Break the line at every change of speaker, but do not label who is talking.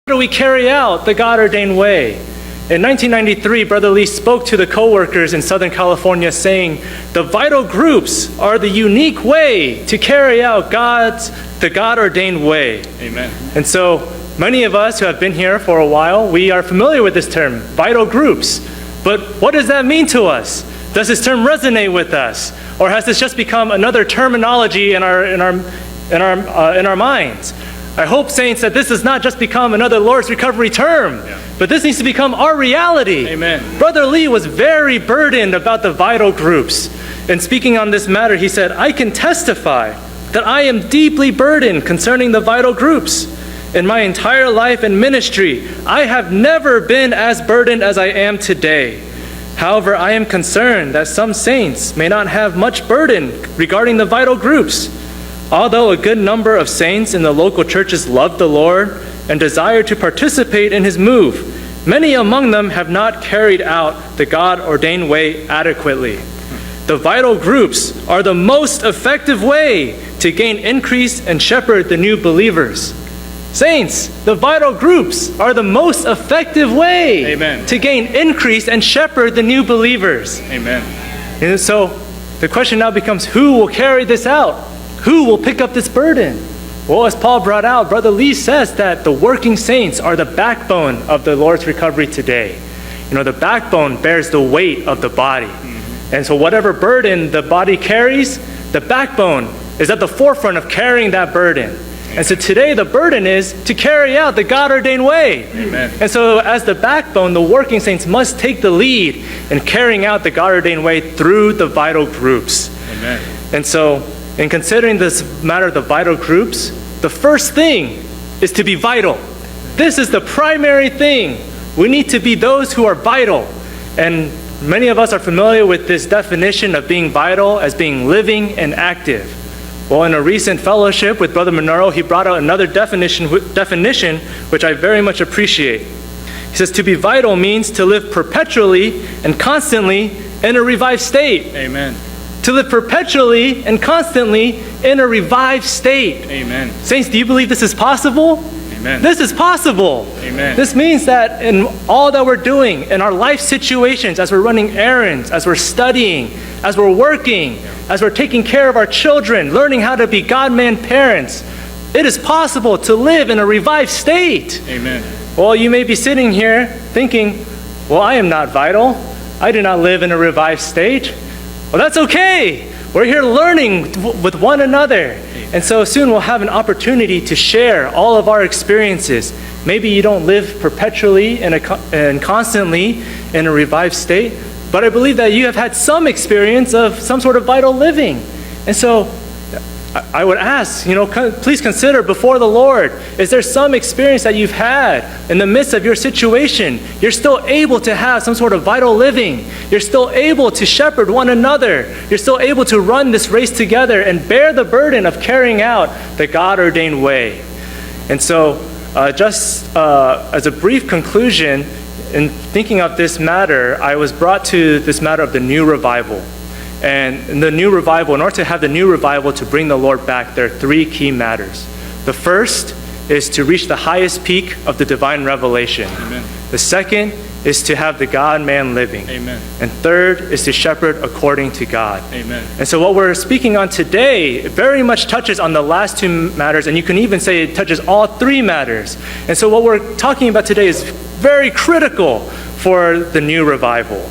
do we carry out the God-ordained way? In 1993, Brother Lee spoke to the co-workers in Southern California saying, the vital groups are the unique way to carry out the God-ordained way.
Amen.
And so many of us who have been here for a while, we are familiar with this term, vital groups. But what does that mean to us? Does this term resonate with us? Or has this just become another terminology in our minds? I hope, saints, that this does not just become another Lord's Recovery term, but this needs to become our reality.
Amen.
Brother Lee was very burdened about the vital groups. And speaking on this matter, he said, I can testify that I am deeply burdened concerning the vital groups. In my entire life and ministry, I have never been as burdened as I am today. However, I am concerned that some saints may not have much burden regarding the vital groups. Although a good number of saints in the local churches love the Lord and desire to participate in His move, many among them have not carried out the God-ordained way adequately. The vital groups are the most effective way to gain increase and shepherd the new believers. Saints, the vital groups are the most effective way
Amen.
to gain increase and shepherd the new believers.
Amen.
And so the question now becomes, who will carry this out? Who will pick up this burden? Well, as Paul brought out, Brother Lee says that the working saints are the backbone of the Lord's recovery today. You know, the backbone bears the weight of the body. And so whatever burden the body carries, the backbone is at the forefront of carrying that burden. And so today the burden is to carry out the God-ordained way.
Amen.
And so as the backbone, the working saints must take the lead in carrying out the God-ordained way through the vital groups.
Amen.
And so in considering this matter of the vital groups, the first thing is to be vital. This is the primary thing. We need to be those who are vital. And many of us are familiar with this definition of being vital as being living and active. Well, in a recent fellowship with Brother Monero, he brought out another definition which I very much appreciate. He says, to be vital means to live perpetually and constantly in a revived state.
Amen.
To live perpetually and constantly in a revived state.
Amen.
Saints, do you believe this is possible?
Amen.
This is possible.
Amen.
This means that in all that we're doing, in our life situations, as we're running errands, as we're studying, as we're working, as we're taking care of our children, learning how to be God-man parents, it is possible to live in a revived state.
Amen.
Well, you may be sitting here thinking, well, I am not vital. I do not live in a revived state. Well, that's okay. We're here learning with one another. And so soon we'll have an opportunity to share all of our experiences. Maybe you don't live perpetually and constantly in a revived state, but I believe that you have had some experience of some sort of vital living. And so I would ask, please consider before the Lord, is there some experience that you've had in the midst of your situation? You're still able to have some sort of vital living. You're still able to shepherd one another. You're still able to run this race together and bear the burden of carrying out the God-ordained way. And so just as a brief conclusion, in thinking of this matter, I was brought to this matter of the new revival. And in the new revival, in order to have the new revival to bring the Lord back, there are three key matters. The first is to reach the highest peak of the divine revelation.
Amen.
The second is to have the God-man living.
Amen.
And third is to shepherd according to God.
Amen.
And so what we're speaking on today very much touches on the last two matters, and you can even say it touches all three matters. And so what we're talking about today is very critical for the new revival.